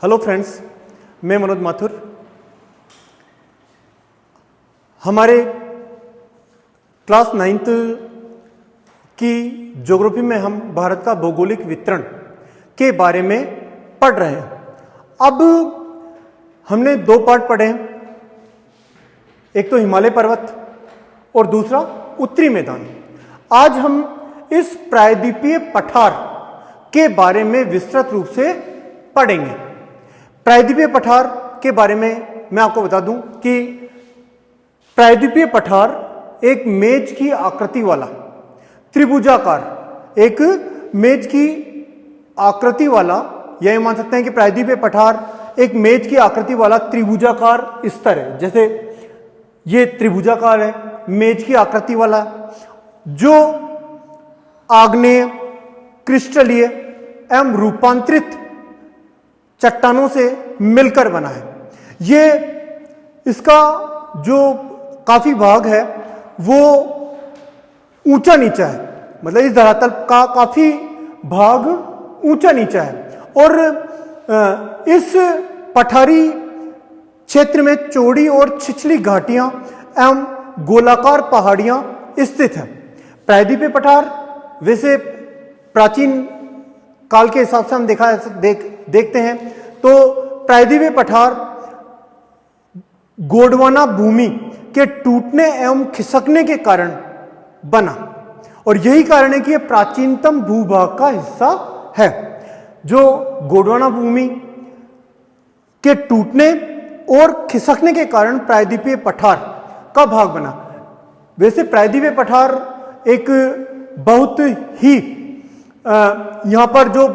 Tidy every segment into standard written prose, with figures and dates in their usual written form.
Hello friends, मैं मनोज माथुर। हमारे class 9th की ज्योग्राफी में हम भारत का भौगोलिक वितरण के बारे में पढ़ रहे हैं। अब हमने दो पार्ट पढ़े हैं, एक तो हिमालय पर्वत और दूसरा उत्तरी मैदान। आज हम इस प्रायद्वीपीय पठार के बारे में विस्तृत रूप से पढ़ेंगे। प्रायद्वीपीय पठार के बारे में मैं आपको बता दूं कि प्रायद्वीपीय पठार एक मेज की आकृति वाला त्रिभुजाकार, एक मेज की आकृति वाला, यह मान सकते हैं कि प्रायद्वीपीय पठार एक मेज की आकृति वाला त्रिभुजाकार स्तर है। जैसे ये त्रिभुजाकार है, मेज की आकृति वाला, जो आग्नेय, क्रिस्टलीय एवं रूपांतरित चट्टानों से मिलकर बना है। ये इसका जो काफी भाग है वो ऊंचा नीचा है, मतलब इस धरातल का काफी भाग ऊंचा नीचा है। और इस पठारी क्षेत्र में चौड़ी और छिछली घाटियां एवं गोलाकार पहाड़ियां स्थित हैं। प्रायद्वीपीय पठार वैसे प्राचीन काल के हिसाब से हम देखते हैं तो प्रायद्वीपीय पठार गोंडवाना भूमि के टूटने एवं खिसकने के कारण बना, और यही कारण है कि यह प्राचीनतम भूभाग का हिस्सा है। जो गोंडवाना भूमि के टूटने और खिसकने के कारण प्रायद्वीपीय पठार का भाग बना। वैसे प्रायद्वीपीय पठार एक बहुत ही यहाँ पर जो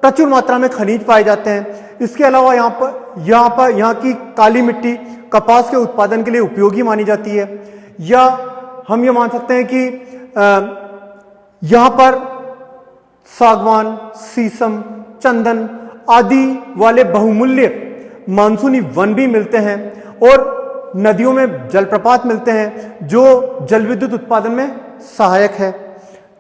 प्रचुर मात्रा में खनिज पाए जाते हैं, इसके अलावा यहाँ की काली मिट्टी कपास के उत्पादन के लिए उपयोगी मानी जाती है। या हम ये मान सकते हैं कि यहाँ पर सागवान, शीशम, चंदन आदि वाले बहुमूल्य मानसूनी वन भी मिलते हैं, और नदियों में जलप्रपात मिलते हैं जो जल विद्युत उत्पादन में सहायक है।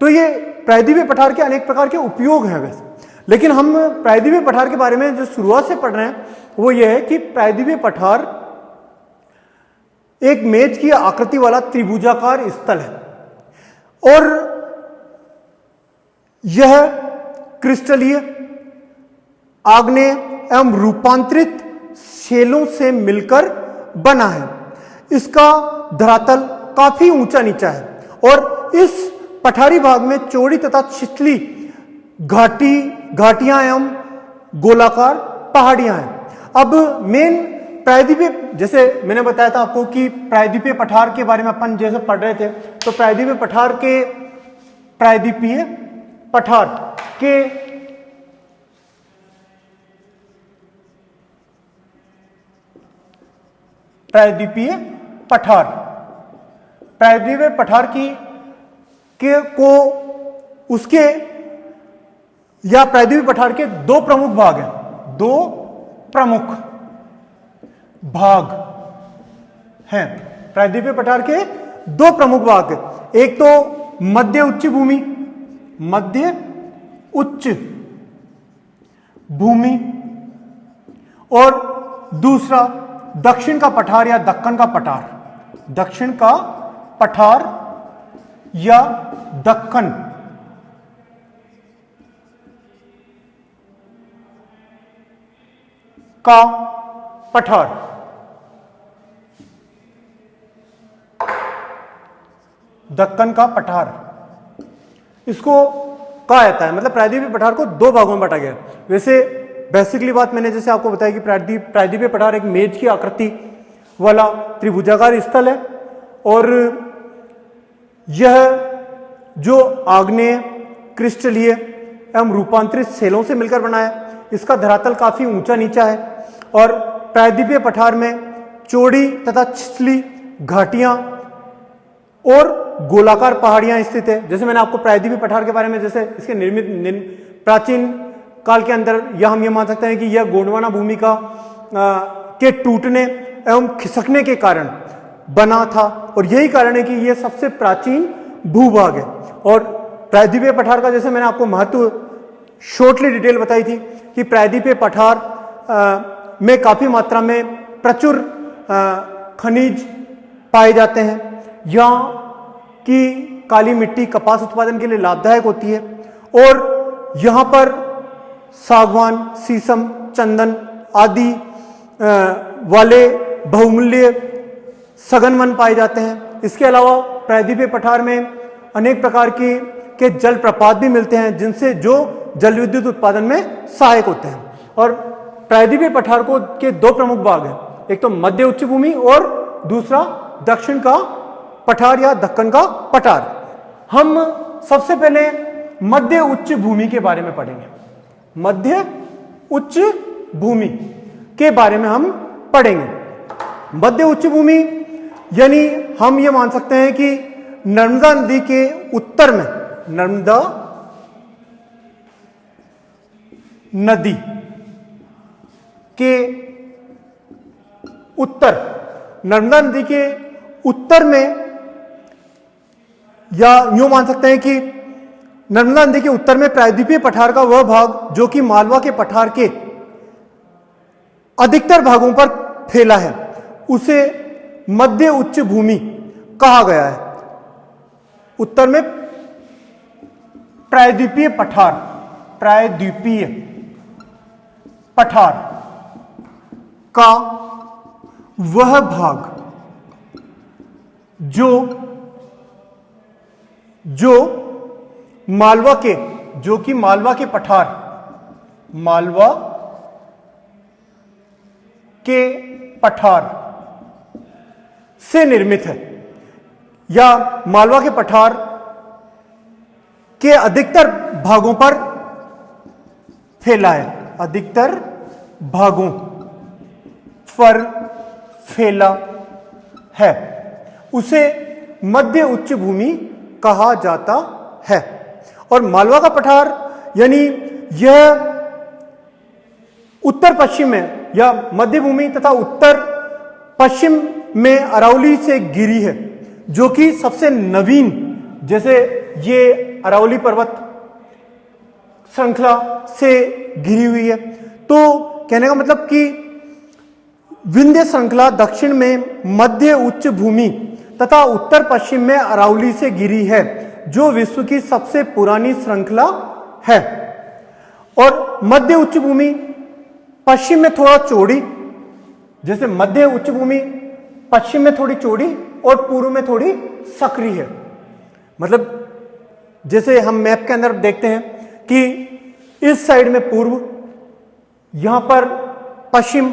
तो ये प्रायद्वीपीय पठार के अनेक प्रकार के उपयोग हैं वैसे, लेकिन हम प्रायद्वीपीय पठार के बारे में जो शुरुआत से पढ़ रहे हैं वो ये है कि प्रायद्वीपीय पठार एक मेज की आकृति वाला त्रिभुजाकार स्थल है, और यह क्रिस्टलीय, आग्नेय एवं रूपांतरित शैलों से मिलकर बना है। इसका धरातल काफी ऊंचा नीचा है, और इस पठारी भाग में चौड़ी तथा छिछली घाटियां एवं गोलाकार पहाड़ियां हैं। अब मेन प्रायद्वीपीय, जैसे मैंने बताया था आपको कि प्रायद्वीपीय पठार के बारे में अपन जैसे पढ़ रहे थे, तो प्रायद्वीपीय पठार प्रायद्वीपीय पठार के दो प्रमुख भाग हैं। दो प्रमुख भाग हैं प्रायद्वीपीय पठार के, दो प्रमुख भाग हैं। एक तो मध्य उच्च भूमि, और दूसरा दक्षिण का पठार या दक्कन का पठार। दक्षिण का पठार या दक्कन का पठार। दक्कन का पठार इसको कहा जाता है, मतलब प्रायद्वीपीय पठार को दो भागों में बांटा गया है। वैसे बेसिकली बात मैंने जैसे आपको बताया कि प्रायद्वीपीय पठार एक मेज की आकृति वाला त्रिभुजाकार स्थल है, और यह जो आग्नेय, क्रिस्टलीय एवं रूपांतरित शैलों से मिलकर बना है। इसका धरातल काफी ऊंचा नीचा है, और प्रायद्वीपीय पठार में चौड़ी तथा छिछली घाटियां और गोलाकार पहाड़ियां स्थित है। जैसे मैंने आपको प्रायद्वीपीय पठार के बारे में, जैसे इसके प्राचीन काल के अंदर यह हम ये मान सकते हैं कि यह गोंडवाना भूमि के टूटने एवं खिसकने के कारण बना था, और यही कारण है कि यह सबसे प्राचीन भूभाग है। और प्रायद्वीपीय पठार का जैसे मैंने आपको महत्व शॉर्टली डिटेल बताई थी कि प्रायद्वीपीय पठार में काफी मात्रा में प्रचुर खनिज पाए जाते हैं। यहाँ की काली मिट्टी कपास उत्पादन के लिए लाभदायक होती है और यहाँ पर सागवान, शीशम, चंदन आदि वाले बहुमूल्य सघन वन पाए जाते हैं। इसके अलावा प्रायद्वीपीय पठार में अनेक प्रकार के जल प्रपात भी मिलते हैं जिनसे जो जल विद्युत उत्पादन में सहायक होते हैं। और प्रायद्वीपीय पठार के दो प्रमुख भाग हैं, एक तो मध्य उच्च भूमि और दूसरा दक्षिण का पठार या दक्कन का पठार। हम सबसे पहले मध्य उच्च भूमि के बारे में पढ़ेंगे। मध्य उच्च भूमि के बारे में हम पढ़ेंगे। मध्य उच्च भूमि यानी हम ये मान सकते हैं कि नर्मदा नदी के उत्तर में, नर्मदा नदी के उत्तर, नर्मदा नदी के उत्तर में, या यूं मान सकते हैं कि नर्मदा नदी के उत्तर में प्रायद्वीपीय पठार का वह भाग जो कि मालवा के पठार के अधिकतर भागों पर फैला है उसे मध्य उच्च भूमि कहा गया है। उत्तर में प्रायद्वीपीय पठार, प्रायद्वीपीय पठार का वह भाग जो मालवा के, जो कि मालवा के पठार, मालवा के पठार से निर्मित है या मालवा के पठार के अधिकतर भागों पर फैला है, अधिकतर भागों पर फैला है, उसे मध्य उच्च भूमि कहा जाता है। और मालवा का पठार यानी यह उत्तर पश्चिम में या मध्य भूमि तथा उत्तर पश्चिम में अरावली से घिरी है, जो कि सबसे नवीन, जैसे ये अरावली पर्वत श्रृंखला से घिरी हुई है। तो कहने का मतलब कि विंध्य श्रृंखला दक्षिण में मध्य उच्च भूमि तथा उत्तर पश्चिम में अरावली से घिरी है, जो विश्व की सबसे पुरानी श्रृंखला है। और मध्य उच्च भूमि पश्चिम में थोड़ा चौड़ी, जैसे मध्य उच्च भूमि पश्चिम में थोड़ी चौड़ी और पूर्व में थोड़ी सक्रिय है। मतलब जैसे हम मैप के अंदर देखते हैं कि इस साइड में पूर्व, यहां पर पश्चिम,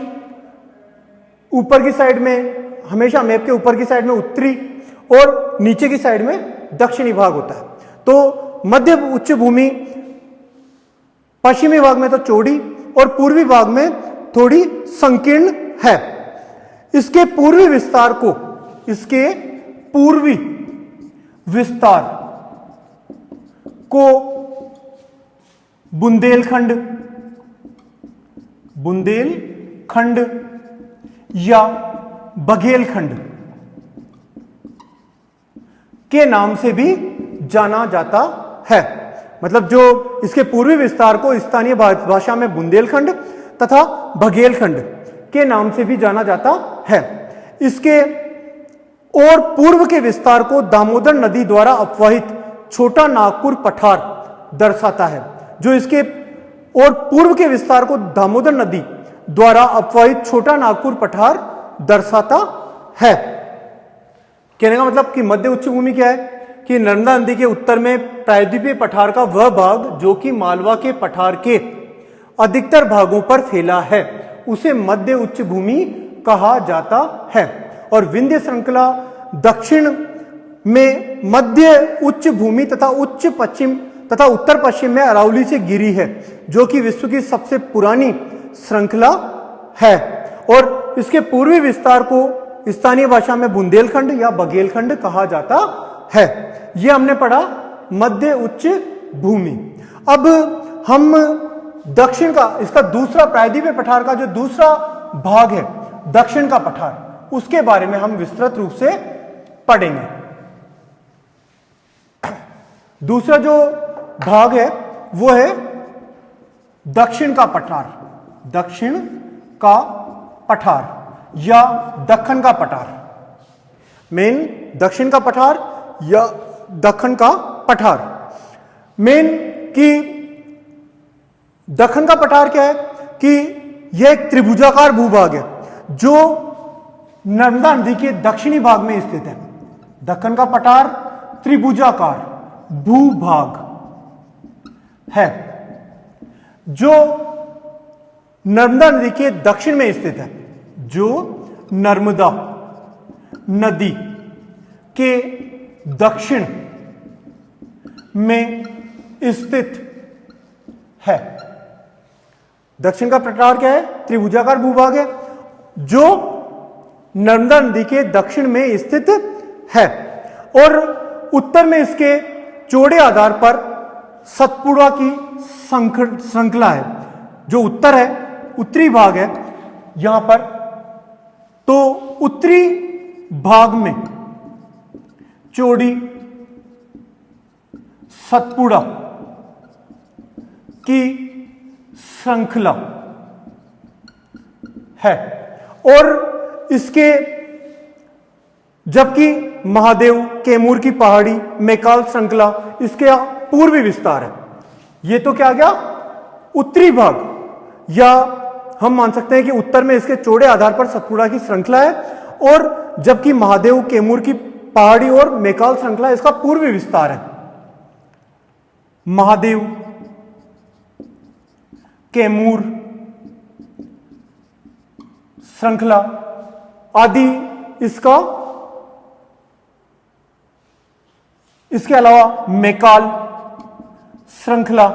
ऊपर की साइड में, हमेशा मैप के ऊपर की साइड में उत्तरी और नीचे की साइड में दक्षिणी भाग होता है। तो मध्य उच्च भूमि पश्चिमी भाग में तो चौड़ी और पूर्वी भाग में थोड़ी संकीर्ण है। इसके पूर्वी विस्तार को, इसके पूर्वी विस्तार को बुंदेलखंड, बुंदेलखंड या बघेलखंड के नाम से भी जाना जाता है। मतलब जो इसके पूर्वी विस्तार को स्थानीय भाषा में बुंदेलखंड तथा बघेलखंड के नाम से भी जाना जाता है। इसके और पूर्व के विस्तार को दामोदर नदी द्वारा अपवाहित छोटा नागपुर पठार दर्शाता है। जो इसके और पूर्व के विस्तार को दामोदर नदी द्वारा अपवाहित छोटा नागपुर पठार दर्शाता है। कहने का मतलब कि मध्य उच्च भूमि क्या है कि नर्मदा नदी के उत्तर में प्रायद्वीपीय पठार का वह भाग जो कि मालवा के पठार के अधिकतर भागों पर फैला है, उसे मध्य उच्च भूमि कहा जाता है। और विंध्य श्रृंखला दक्षिण में मध्य उच्च भूमि तथा उच्च पश्चिम तथा उत्तर पश्चिम में अरावली से घिरी है, जो कि विश्व की सबसे पुरानी श्रृंखला है। और इसके पूर्वी विस्तार को स्थानीय भाषा में बुंदेलखंड या बघेलखंड कहा जाता है। यह हमने पढ़ा मध्य उच्च भूमि। अब हम दक्षिण का, इसका दूसरा प्रायद्वीपीय पठार का जो दूसरा भाग है दक्षिण का पठार, उसके बारे में हम विस्तृत रूप से पढ़ेंगे। दूसरा जो भाग है वो है दक्षिण का पठार, दक्षिण का पठार या दक्कन का पठार, मेन दक्षिण का पठार या दक्कन का पठार। मेन कि दक्कन का पठार क्या है कि यह एक त्रिभुजाकार भूभाग है जो नर्मदा नदी के दक्षिणी भाग में स्थित है। दक्कन का पठार त्रिभुजाकार भूभाग है जो नर्मदा नदी के दक्षिण में स्थित है, जो नर्मदा नदी के दक्षिण में स्थित है। दक्षिण का पठार क्या है? त्रिभुजाकार भूभाग है जो नर्मदा नदी के दक्षिण में स्थित है और उत्तर में इसके चौड़े आधार पर सतपुड़ा की श्रृंखला है। जो उत्तर है, उत्तरी भाग है यहां पर, तो उत्तरी भाग में चौड़ी सतपुड़ा की श्रृंखला है और इसके, जबकि महादेव कैमूर की पहाड़ी मैकाल श्रृंखला इसके पूर्वी विस्तार है। यह तो क्या गया? उत्तरी भाग, या हम मान सकते हैं कि उत्तर में इसके चौड़े आधार पर सतपुड़ा की श्रृंखला है और जबकि महादेव कैमूर की पहाड़ी और मैकाल श्रृंखला इसका पूर्वी विस्तार है। महादेव कैमूर श्रृंखला आदि इसके अलावा मैकाल श्रृंखला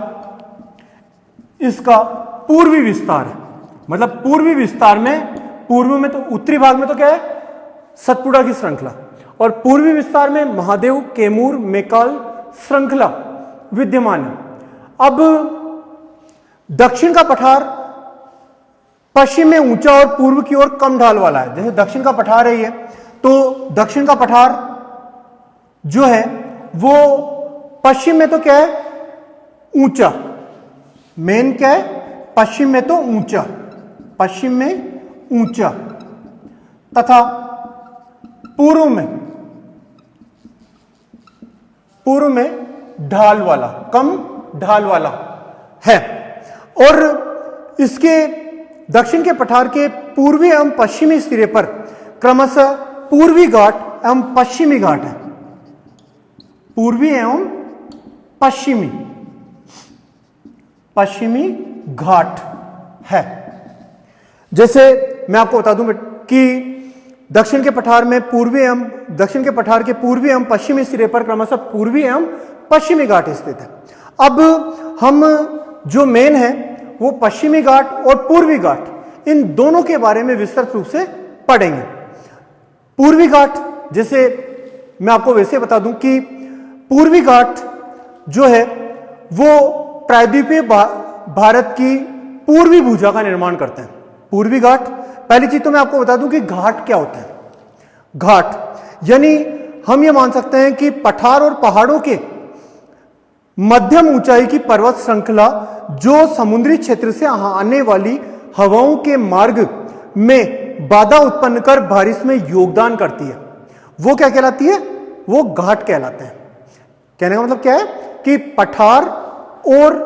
इसका पूर्वी विस्तार है। मतलब पूर्वी विस्तार में, पूर्व में तो उत्तरी भाग में तो क्या है? सतपुड़ा की श्रृंखला, और पूर्वी विस्तार में महादेव कैमूर मैकाल श्रृंखला विद्यमान है। अब दक्षिण का पठार पश्चिम में ऊंचा और पूर्व की ओर कम ढाल वाला है। जैसे दक्षिण का पठार है ये, तो दक्षिण का पठार जो है वो पश्चिम में तो क्या है? ऊंचा। मेन क्या है? पश्चिम में तो ऊंचा, पश्चिम में ऊंचा, तथा पूर्व में ढाल वाला, कम ढाल वाला है। और इसके दक्षिण के पठार के पूर्वी एवं पश्चिमी सिरे पर क्रमशः पूर्वी घाट एवं पश्चिमी घाट है। पूर्वी एवं पश्चिमी घाट है। जैसे मैं आपको बता दूं कि दक्षिण के पठार के पूर्वी एवं पश्चिमी सिरे पर क्रमशः पूर्वी एवं पश्चिमी घाट स्थित है। अब हम जो मेन है वो पश्चिमी घाट और पूर्वी घाट, इन दोनों के बारे में विस्तृत रूप से पढ़ेंगे। पूर्वी घाट, जैसे मैं आपको वैसे बता दूं कि पूर्वी घाट जो है वो प्रायद्वीपीय भारत की पूर्वी भुजा का निर्माण करते हैं। पूर्वी घाट, पहली चीज तो मैं आपको बता दूं कि घाट क्या होता है। घाट यानी हम ये मान सकते हैं कि पठार और पहाड़ों के मध्यम ऊंचाई की पर्वत श्रृंखला जो समुद्री क्षेत्र से आने वाली हवाओं के मार्ग में बाधा उत्पन्न कर बारिश में योगदान करती है, वो क्या कहलाती है? वो घाट कहलाते हैं। कहने का मतलब क्या है कि पठार और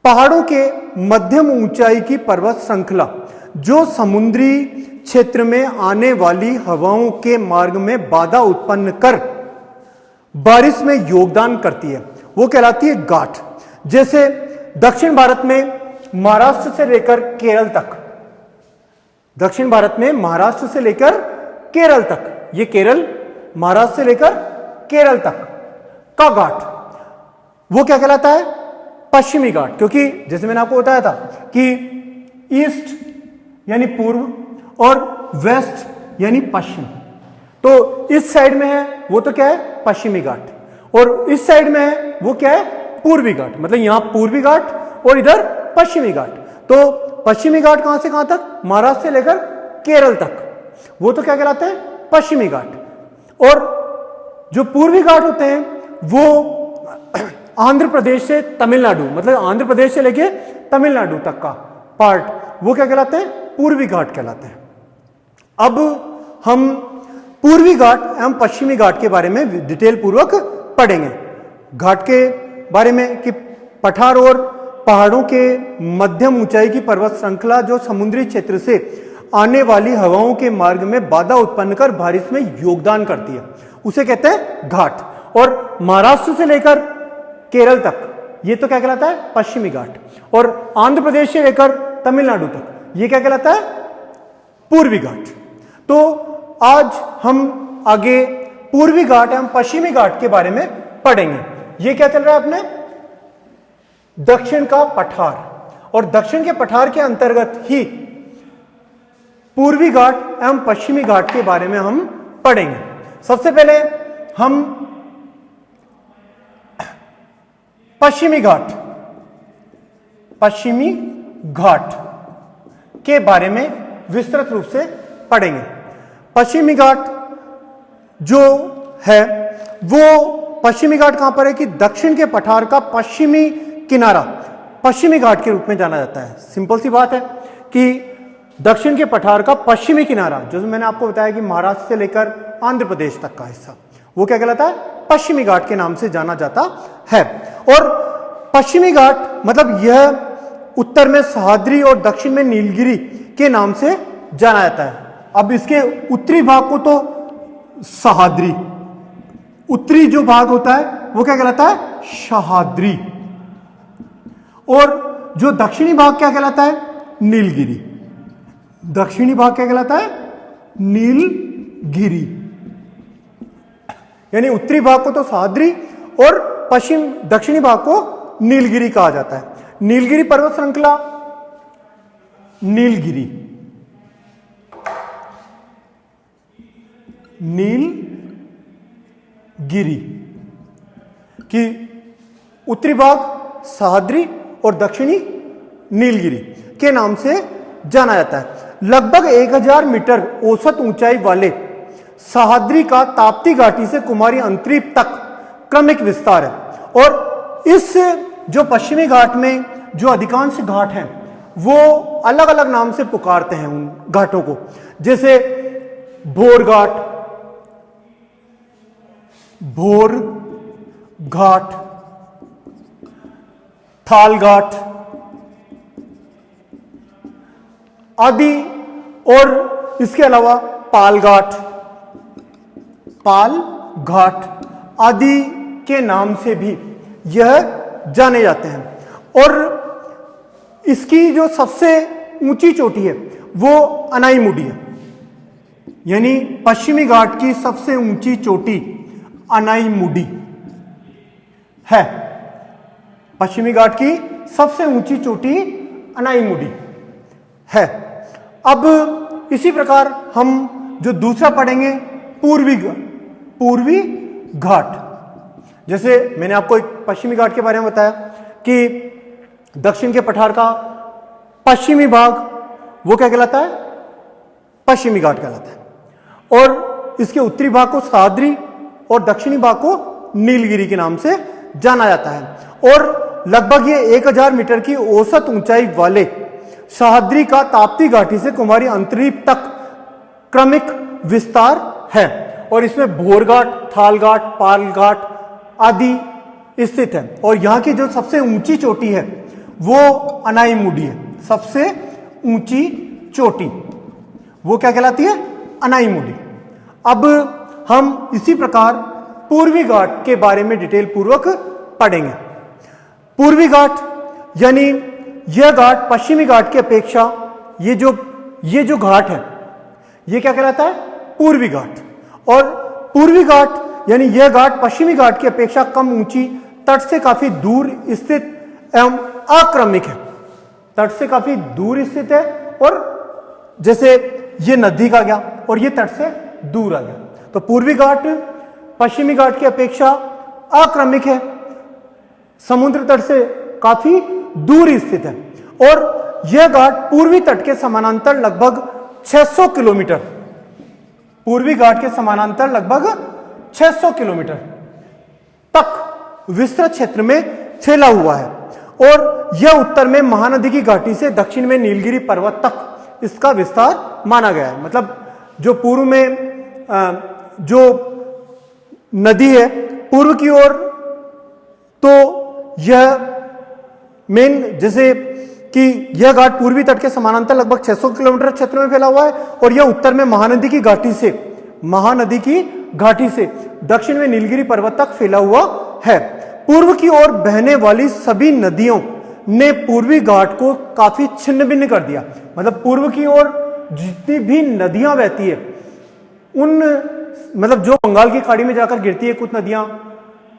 पहाड़ों के मध्यम ऊंचाई की पर्वत श्रृंखला जो समुद्री क्षेत्र में आने वाली हवाओं के मार्ग में बाधा उत्पन्न कर बारिश में योगदान करती है, वो कहलाती है घाट। जैसे दक्षिण भारत में महाराष्ट्र से लेकर केरल तक, दक्षिण भारत में महाराष्ट्र से लेकर केरल तक, ये केरल, महाराष्ट्र से लेकर केरल तक का घाट, वो क्या कहलाता है? पश्चिमी घाट। क्योंकि जैसे मैंने आपको बताया था कि ईस्ट यानी पूर्व और वेस्ट यानी पश्चिम, तो इस साइड में है वो तो क्या है? पश्चिमी घाट, और इस साइड में है वो क्या है? पूर्वी घाट। मतलब यहां पूर्वी घाट और इधर पश्चिमी घाट। तो पश्चिमी घाट कहां से कहां तक? महाराष्ट्र से लेकर केरल तक, वो तो क्या कहलाते हैं? पश्चिमी घाट। और जो पूर्वी घाट होते हैं वो आंध्र प्रदेश से तमिलनाडु, मतलब आंध्र प्रदेश से लेके तमिलनाडु तक का पार्ट वो क्या कहलाते हैं? पूर्वी घाट कहलाते हैं। अब हम पूर्वी घाट एवं पश्चिमी घाट के बारे में डिटेल पूर्वक पढ़ेंगे। घाट के बारे में कि पठार और पहाड़ों के मध्यम ऊंचाई की पर्वत श्रृंखला जो समुद्री क्षेत्र से आने वाली हवाओं के मार्ग में बाधा उत्पन्न कर बारिश में योगदान करती है, उसे कहते हैं घाट। और महाराष्ट्र से लेकर केरल तक ये तो क्या कहलाता है? पश्चिमी घाट। और आंध्र प्रदेश से लेकर तमिलनाडु तक ये क्या कहलाता है? पूर्वी घाट। तो आज हम आगे पूर्वी घाट एवं पश्चिमी घाट के बारे में पढ़ेंगे। ये क्या चल रहा है अपने? दक्षिण का पठार, और दक्षिण के पठार के अंतर्गत ही पूर्वी घाट एवं पश्चिमी घाट के बारे में हम पढ़ेंगे। सबसे पहले हम पश्चिमी घाट के बारे में विस्तृत रूप से पढ़ेंगे। पश्चिमी घाट जो है वो पश्चिमी घाट कहां पर है कि दक्षिण के पठार का पश्चिमी किनारा पश्चिमी घाट के रूप में जाना जाता है। सिंपल सी बात है कि दक्षिण के पठार का पश्चिमी किनारा, जो मैंने आपको बताया कि महाराष्ट्र से लेकर आंध्र प्रदेश तक का हिस्सा, वो क्या कहलाता है? पश्चिमी घाट के नाम से जाना जाता है। और पश्चिमी घाट मतलब यह उत्तर में सह्याद्री और दक्षिण में नीलगिरी के नाम से जाना जाता है। अब इसके उत्तरी भाग को तो सह्याद्री, उत्तरी जो भाग होता है वो क्या कहलाता है? सह्याद्री। और जो दक्षिणी भाग क्या कहलाता है? नीलगिरी। दक्षिणी भाग क्या कहलाता है? नीलगिरी। यानी उत्तरी भाग को तो सह्याद्री और दक्षिणी भाग को नीलगिरी कहा जाता है। नीलगिरी पर्वत श्रृंखला, नीलगिरी की उत्तरी भाग सह्याद्री और दक्षिणी नीलगिरी के नाम से जाना जाता है। लगभग 1000 मीटर औसत ऊंचाई वाले सह्याद्री का ताप्ती घाटी से कुमारी अंतरीप तक क्रमिक विस्तार है। और इस जो पश्चिमी घाट में जो अधिकांश घाट हैं वो अलग अलग नाम से पुकारते हैं उन घाटों को, जैसे भोर घाट, थाल घाट आदि, और इसके अलावा पाल घाट आदि के नाम से भी यह जाने जाते हैं। और इसकी जो सबसे ऊंची चोटी है वो अनाईमुडी है। यानी पश्चिमी घाट की सबसे ऊंची चोटी अनाईमुडी है। पश्चिमी घाट की सबसे ऊंची चोटी अनाईमुडी है। अब इसी प्रकार हम जो दूसरा पढ़ेंगे पूर्वी घाट। जैसे मैंने आपको एक पश्चिमी घाट के बारे में बताया कि दक्षिण के पठार का पश्चिमी भाग वो क्या कहलाता है? पश्चिमी घाट कहलाता है। और इसके उत्तरी भाग को सह्याद्री और दक्षिणी भाग को नीलगिरी के नाम से जाना जाता है। और लगभग ये 1000 मीटर की औसत ऊंचाई वाले सह्याद्री का ताप्ती घाटी से कुमारी अंतरीप तक क्रमिक विस्तार है। और इसमें भोर घाट, थाल घाट, पाल घाट आदि स्थित है। और यहां की जो सबसे ऊंची चोटी है वो अनाईमुडी है। सबसे ऊंची चोटी वो क्या कहलाती है? अनाईमुडी। अब हम इसी प्रकार पूर्वी घाट के बारे में डिटेल पूर्वक पढ़ेंगे। पूर्वी घाट यानी यह घाट पश्चिमी घाट की अपेक्षा ये जो घाट है ये क्या कहलाता है? पूर्वी घाट। और पूर्वी घाट यानी यह घाट पश्चिमी घाट की अपेक्षा कम ऊंची, तट से काफी दूर स्थित एवं अक्रमिक है। तट से काफी दूर स्थित है, और जैसे ये नदी का गया और ये तट से दूर आ गया, तो पूर्वी घाट पश्चिमी घाट की अपेक्षा अक्रमिक है, समुद्र तट से काफी दूर स्थित है। और यह घाट पूर्वी तट के समानांतर लगभग 600 किलोमीटर, पूर्वी घाट के समानांतर लगभग 600 किलोमीटर तक विस्तृत क्षेत्र में फैला हुआ है। और यह उत्तर में महानदी की घाटी से दक्षिण में नीलगिरी पर्वत तक इसका विस्तार माना गया है। मतलब जो पूर्व में जो नदी है पूर्व की ओर, तो यह मेन जैसे कि यह घाट पूर्वी तट के समानांतर लगभग 600 किलोमीटर क्षेत्र में फैला हुआ है और यह उत्तर में महानदी की घाटी से दक्षिण में नीलगिरी पर्वत तक फैला हुआ है। पूर्व की ओर बहने वाली सभी नदियों ने पूर्वी घाट को काफी छिन्न भिन्न कर दिया। मतलब पूर्व की ओर जितनी भी नदियां बहती है उन, मतलब जो बंगाल की खाड़ी में जाकर गिरती है, कुछ नदियां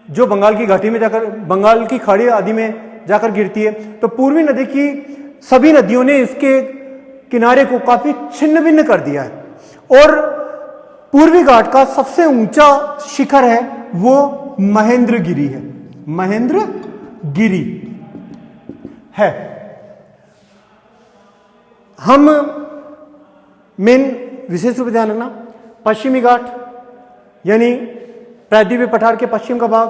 जो बंगाल की घाटी में जाकर, बंगाल की खाड़ी आदि में जाकर गिरती है, तो पूर्वी नदी की सभी नदियों ने इसके किनारे को काफी छिन्न भिन्न कर दिया है। और पूर्वी घाट का सबसे ऊंचा शिखर है वो महेंद्रगिरी है, महेंद्रगिरी है। हम मेन विशेष रूप से ध्यान रखना, पश्चिमी घाट यानी प्रायद्वीपीय पठार के पश्चिम का भाग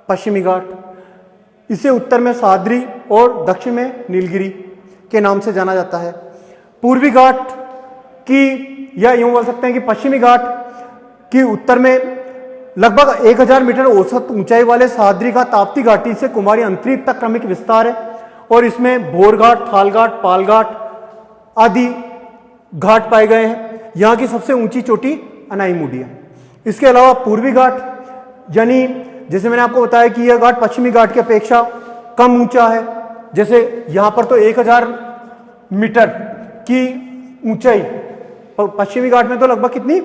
पश्चिमी घाट, इसे उत्तर में सह्याद्री और दक्षिण में नीलगिरी के नाम से जाना जाता है। पूर्वी घाट की, या यूं बोल सकते हैं कि पश्चिमी घाट की उत्तर में लगभग 1000 मीटर औसत ऊंचाई वाले सह्याद्री का ताप्ती घाटी से कुमारी अंतरीप तक क्रमिक विस्तार है और इसमें भोरघाट, थालघाट, पालघाट आदि घाट पाए गए हैं। यहाँ की सबसे ऊंची चोटी अनाईमुडी है। इसके अलावा पूर्वी घाट, यानी जैसे मैंने आपको बताया कि यह घाट पश्चिमी घाट की अपेक्षा कम ऊंचा है। जैसे यहां पर तो 1000 मीटर की ऊंचाई, पश्चिमी घाट में तो लगभग कितनी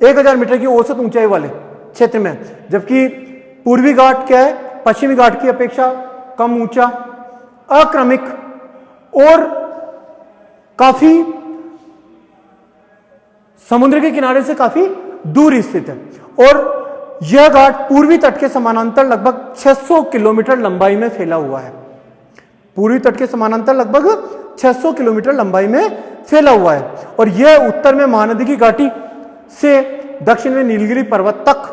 1000 मीटर की औसत ऊंचाई वाले क्षेत्र में, जबकि पूर्वी घाट क्या है, पश्चिमी घाट की अपेक्षा कम ऊंचा, अक्रमिक और काफी समुद्र के किनारे से काफी दूर स्थित है। और यह घाट पूर्वी तट के समानांतर लगभग 600 किलोमीटर लंबाई में फैला हुआ है। पूर्वी तट के समानांतर लगभग 600 किलोमीटर लंबाई में फैला हुआ है और यह उत्तर में महानदी की घाटी से दक्षिण में नीलगिरी पर्वत तक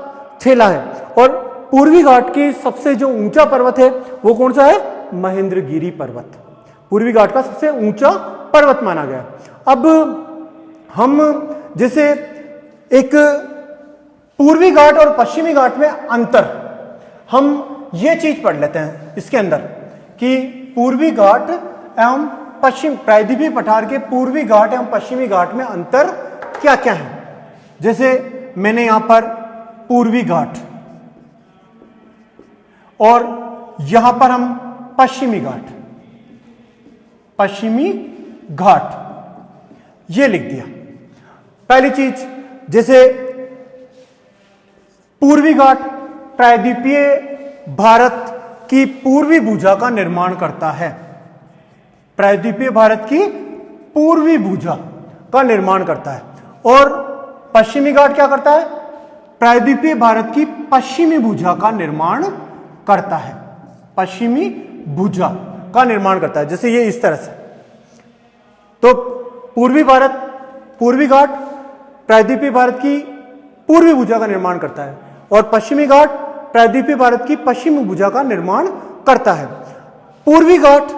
फैला है। और पूर्वी घाट की सबसे जो ऊंचा पर्वत है वो कौन सा है, महेंद्रगिरी पर्वत, पूर्वी घाट का सबसे ऊंचा पर्वत माना गया। अब हम जैसे एक पूर्वी घाट और पश्चिमी घाट में अंतर, हम ये चीज पढ़ लेते हैं इसके अंदर कि पूर्वी घाट एवं पश्चिम, प्रायद्वीपीय पठार के पूर्वी घाट एवं पश्चिमी घाट में अंतर क्या क्या है। जैसे मैंने यहां पर पूर्वी घाट और यहां पर हम पश्चिमी घाट ये लिख दिया। पहली चीज, जैसे पूर्वी घाट प्रायद्वीपीय भारत की पूर्वी भुजा का निर्माण करता है, प्रायद्वीपीय भारत की पूर्वी भुजा का निर्माण करता है। और पश्चिमी घाट क्या करता है, प्रायद्वीपीय भारत की पश्चिमी भुजा का निर्माण करता है, पश्चिमी भुजा का निर्माण करता है। जैसे ये इस तरह से, तो पूर्वी घाट प्रायद्वीपीय भारत की पूर्वी भुजा का निर्माण करता है और पश्चिमी घाट प्रायद्वीपीय भारत की पश्चिमी भुजा का निर्माण करता है। पूर्वी घाट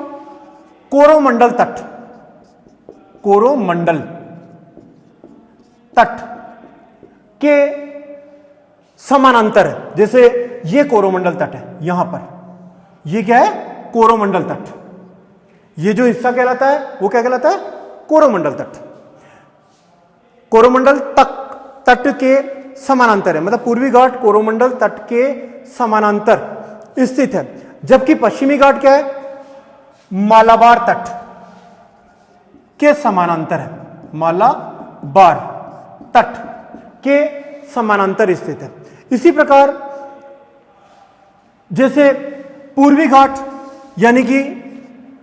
कोरोमंडल तट के समानांतर है। जैसे ये कोरोमंडल तट है, यहां पर ये क्या है, कोरोमंडल तट, ये जो हिस्सा कहलाता है वो क्या कहलाता है, कोरोमंडल तट। कोरोमंडल तट के समानांतर है, मतलब पूर्वी घाट कोरोमंडल तट के समानांतर स्थित है। जबकि पश्चिमी घाट क्या है, मालाबार तट के समानांतर है, मालाबार तट के समानांतर स्थित है। इसी प्रकार जैसे पूर्वी घाट यानी कि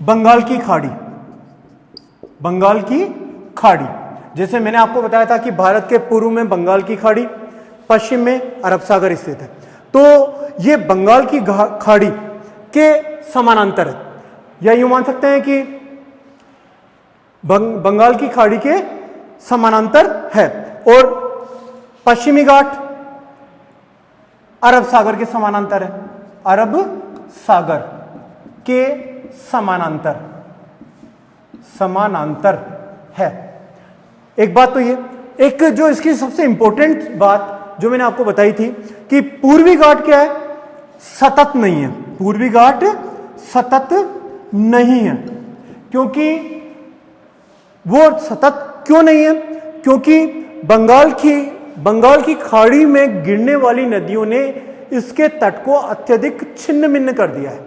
बंगाल की खाड़ी, जैसे मैंने आपको बताया था कि भारत के पूर्व में बंगाल की खाड़ी, पश्चिम में अरब सागर स्थित है, तो ये बंगाल की खाड़ी के समानांतर है, या यूं मान सकते हैं कि बंगाल की खाड़ी के समानांतर है। और पश्चिमी घाट अरब सागर के समानांतर है, अरब सागर के समानांतर समानांतर है। एक बात तो ये, एक जो इसकी सबसे इंपॉर्टेंट बात जो मैंने आपको बताई थी कि पूर्वी घाट क्या है, सतत नहीं है। पूर्वी घाट सतत नहीं है। क्योंकि वो सतत क्यों नहीं है? क्योंकि बंगाल की खाड़ी में गिरने वाली नदियों ने इसके तट को अत्यधिक छिन्न भिन्न कर दिया है।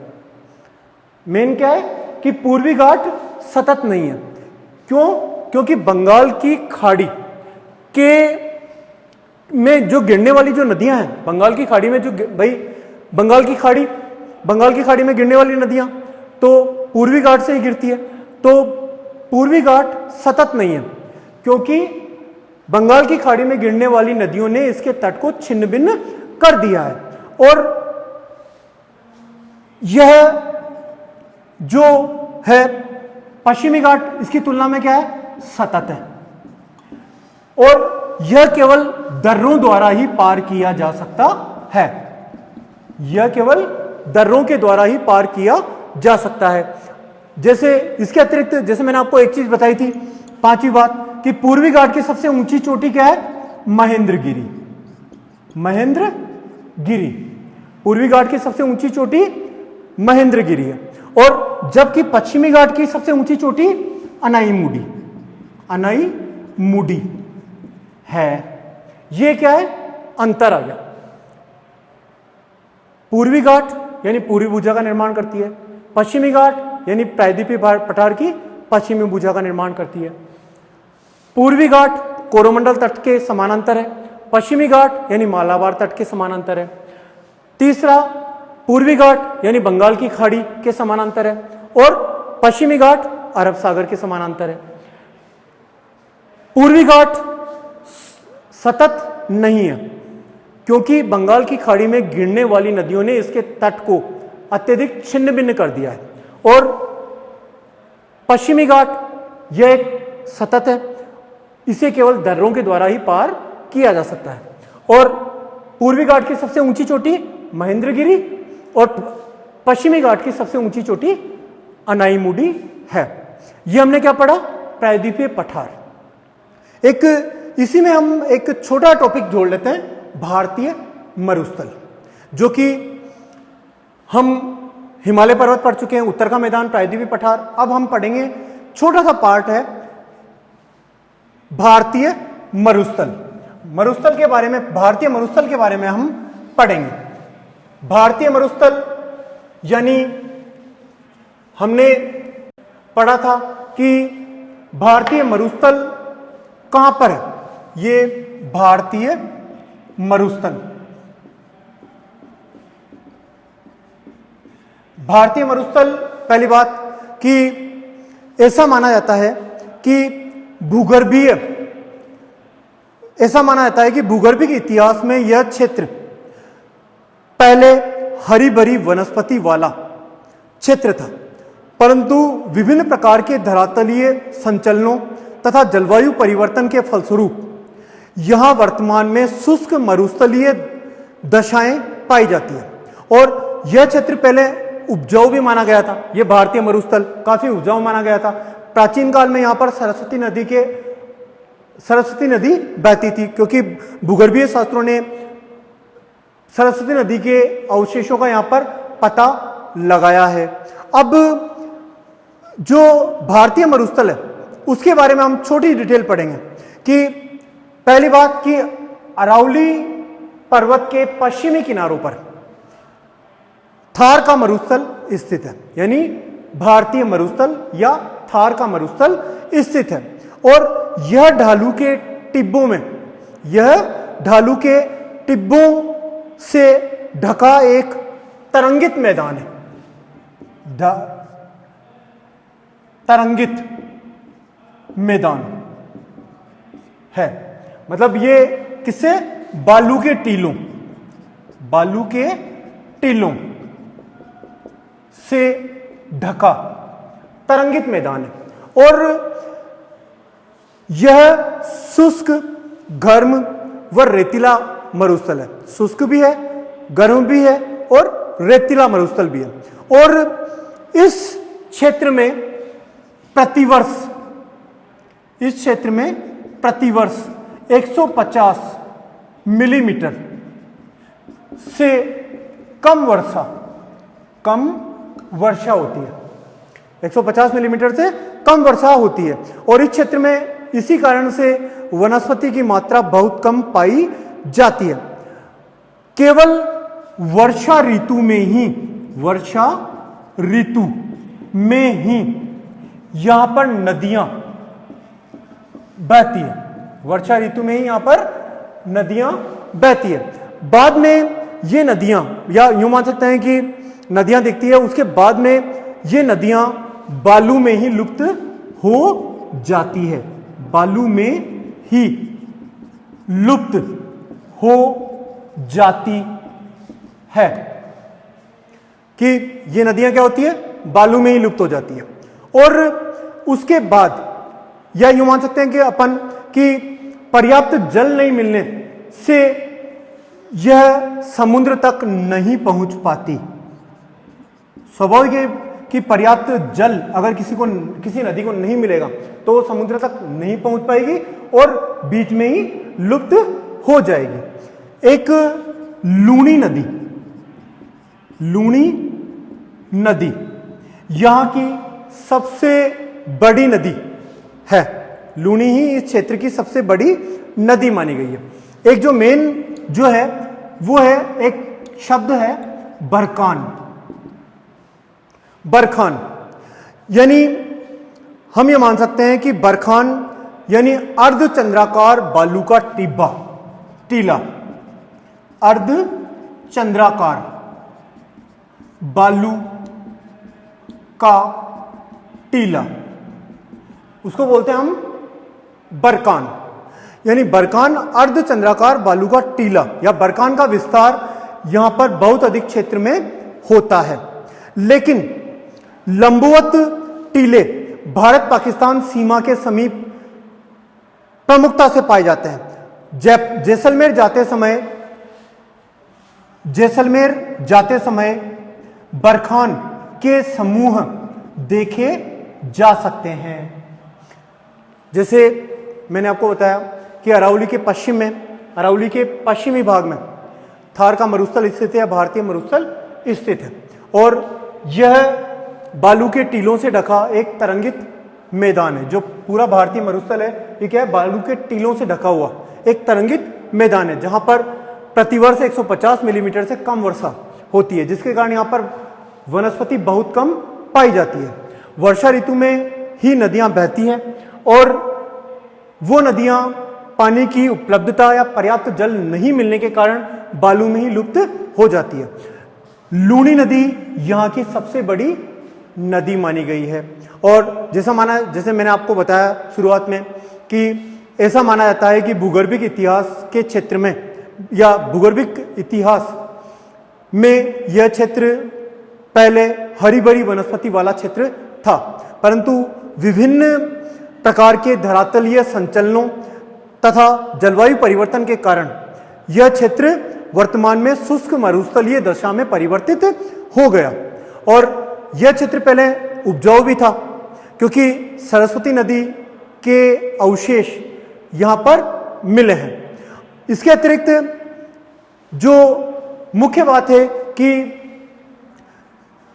मेन क्या है कि पूर्वी घाट सतत नहीं है। क्यों? क्योंकि बंगाल की खाड़ी के में जो गिरने वाली जो नदियां हैं, बंगाल की खाड़ी में जो बंगाल की खाड़ी में गिरने वाली नदियां तो पूर्वी घाट से ही गिरती है। तो पूर्वी घाट सतत नहीं है क्योंकि बंगाल की खाड़ी में गिरने वाली नदियों ने इसके तट को छिन्न भिन्न कर दिया है। और यह जो है पश्चिमी घाट इसकी तुलना में क्या है, सतत है। और यह केवल दर्रों द्वारा ही पार किया जा सकता है। यह केवल दर्रों के द्वारा ही पार किया जा सकता है। जैसे इसके अतिरिक्त, जैसे मैंने आपको एक चीज बताई थी, पांचवी बात, कि पूर्वी घाट की सबसे ऊंची चोटी क्या है, महेंद्रगिरी। महेंद्रगिरी पूर्वी घाट की सबसे ऊंची चोटी महेंद्रगिरी है। और जबकि पश्चिमी घाट की सबसे ऊंची चोटी अनाईमुडी है। यह क्या है, अंतर आ गया। पूर्वी घाट यानी पूर्वी भुजा का निर्माण करती है, पश्चिमी घाट यानी प्रायद्वीपीय पठार की पश्चिमी भुजा का निर्माण करती है। पूर्वी घाट कोरोमंडल तट के समानांतर है, पश्चिमी घाट यानी मालाबार तट के समानांतर है। तीसरा, पूर्वी घाट यानी बंगाल की खाड़ी के समानांतर है और पश्चिमी घाट अरब सागर के समानांतर है। पूर्वी घाट सतत नहीं है क्योंकि बंगाल की खाड़ी में गिरने वाली नदियों ने इसके तट को अत्यधिक छिन्न भिन्न कर दिया है। और पश्चिमी घाट यह एक सतत है, इसे केवल दर्रों के द्वारा ही पार किया जा सकता है। और पूर्वी घाट की सबसे ऊंची चोटी महेंद्रगिरी और पश्चिमी घाट की सबसे ऊंची चोटी अनाईमुडी है। यह हमने क्या पढ़ा, प्रायद्वीपीय पठार। एक इसी में हम एक छोटा टॉपिक जोड़ लेते हैं, भारतीय मरुस्थल, जो कि हम हिमालय पर्वत पढ़ चुके हैं, उत्तर का मैदान, प्रायद्वीपीय पठार। अब हम पढ़ेंगे, छोटा सा पार्ट है भारतीय मरुस्थल। मरुस्थल के बारे में, भारतीय मरुस्थल के बारे में हम पढ़ेंगे। भारतीय मरुस्थल यानी हमने पढ़ा था कि भारतीय मरुस्थल कहां पर है। ये भारतीय मरुस्थल, भारतीय मरुस्थल, पहली बात कि ऐसा माना जाता है कि भूगर्भीय, ऐसा माना जाता है कि भूगर्भीय इतिहास में यह क्षेत्र पहले हरी भरी वनस्पति वाला क्षेत्र था, परंतु विभिन्न प्रकार के धरातलीय संचलनों तथा जलवायु परिवर्तन के फलस्वरूप यहां वर्तमान में शुष्क मरुस्थलीय दशाएं पाई जाती है। और यह क्षेत्र पहले उपजाऊ भी माना गया था। यह भारतीय मरुस्थल काफी उपजाऊ माना गया था। प्राचीन काल में यहां पर सरस्वती नदी बहती थी, क्योंकि भूगर्भीय शास्त्रों ने सरस्वती नदी के अवशेषों का यहां पर पता लगाया है। अब जो भारतीय मरुस्थल है उसके बारे में हम छोटी डिटेल पढ़ेंगे कि पहली बात कि अरावली पर्वत के पश्चिमी किनारों पर थार का मरुस्थल स्थित है, यानी भारतीय मरुस्थल या थार का मरुस्थल स्थित है। और यह ढालू के टिब्बों में, यह ढालू के टिब्बों से ढका एक तरंगित मैदान है। तरंगित मैदान है, मतलब ये किससे, बालू के टीलों, बालू के टीलों से ढका तरंगित मैदान है। और यह शुष्क, गर्म व रेतीला मरुस्थल है। शुष्क भी है, गर्म भी है और रेतीला मरुस्थल भी है। और इस क्षेत्र में प्रतिवर्ष 150 मिलीमीटर से कम वर्षा होती है। 150 मिलीमीटर से कम वर्षा होती है और इस क्षेत्र में इसी कारण से वनस्पति की मात्रा बहुत कम पाई जाती है। केवल वर्षा ऋतु में ही यहां पर नदियां बहती है। वर्षा ऋतु में ही यहां पर नदियां बहती है। बाद में ये नदियां, या यूं मान सकते हैं कि नदियां दिखती है, उसके बाद में ये नदियां बालू में ही लुप्त हो जाती है। बालू में ही लुप्त हो जाती है कि ये नदियां क्या होती है, बालू में ही लुप्त हो जाती है। और उसके बाद या यूं मान सकते हैं कि अपन कि पर्याप्त जल नहीं मिलने से यह समुद्र तक नहीं पहुंच पाती। स्वाभाविक है कि पर्याप्त जल अगर किसी नदी को नहीं मिलेगा तो समुद्र तक नहीं पहुंच पाएगी और बीच में ही लुप्त हो जाएगी। एक लूणी नदी यहां की सबसे बड़ी नदी है। लूणी ही इस क्षेत्र की सबसे बड़ी नदी मानी गई है। एक जो मेन जो है वो है, एक शब्द है बरखान, यानी हम ये मान सकते हैं कि बरखान यानी अर्धचंद्राकार बालू का टीला, अर्धचंद्राकार बालू का टीला, उसको बोलते हैं हम बरखान। यानी बरखान अर्धचंद्राकार बालू का टीला या बरखान का विस्तार यहां पर बहुत अधिक क्षेत्र में होता है। लेकिन लंबवत टीले भारत पाकिस्तान सीमा के समीप प्रमुखता से पाए जाते हैं। जैसलमेर जाते समय बरखान के समूह देखे जा सकते हैं। जैसे मैंने आपको बताया कि अरावली के पश्चिमी भाग में थार का मरुस्थल स्थित है, भारतीय मरुस्थल स्थित है और यह बालू के टीलों से ढका एक तरंगित मैदान है। जो पूरा भारतीय मरुस्थल है ये क्या है, बालू के टीलों से ढका हुआ एक तरंगित मैदान है जहां पर प्रतिवर्ष 150 मिलीमीटर से कम वर्षा होती है, जिसके कारण यहां पर वनस्पति बहुत कम पाई जाती है। वर्षा ऋतु में ही नदियां बहती हैं और वो नदियां पानी की उपलब्धता या पर्याप्त जल नहीं मिलने के कारण बालू में ही लुप्त हो जाती है। लूणी नदी यहां की सबसे बड़ी नदी मानी गई है और जैसे मैंने आपको बताया शुरुआत में कि ऐसा माना जाता है कि भूगर्भिक इतिहास के क्षेत्र में या भूगर्भिक इतिहास में यह क्षेत्र पहले हरी भरी वनस्पति वाला क्षेत्र था, परंतु विभिन्न प्रकार के धरातलीय संचलनों तथा जलवायु परिवर्तन के कारण यह क्षेत्र वर्तमान में शुष्क मरुस्थलीय दशा में परिवर्तित हो गया। और यह क्षेत्र पहले उपजाऊ भी था क्योंकि सरस्वती नदी के अवशेष यहां पर मिले हैं। इसके अतिरिक्त जो मुख्य बात है कि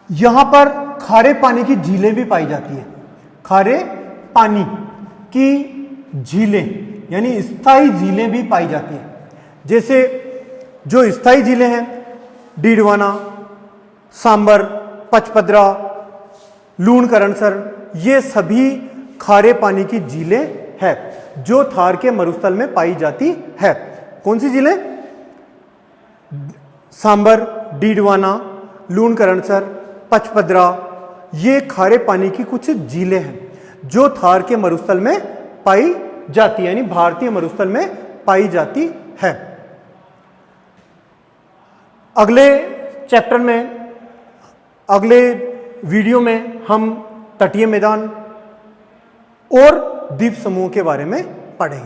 यहां पर खारे पानी की झीलें भी पाई जाती है। खारे पानी की झीलें यानी स्थायी झीलें भी पाई जाती हैं। जैसे जो स्थायी झीलें हैं डीडवाना, सांबर, पचपदरा, लूणकरणसर, ये सभी खारे पानी की झीलें हैं जो थार के मरुस्थल में पाई जाती है। कौन सी झीलें? सांबर, डीडवाना, लूणकरणसर, पचपदरा, ये खारे पानी की कुछ झीलें हैं जो थार के मरुस्थल में पाई जाती है, यानी भारतीय मरुस्थल में पाई जाती है। अगले चैप्टर में, अगले वीडियो में हम तटीय मैदान और द्वीप समूह के बारे में पढ़ेंगे।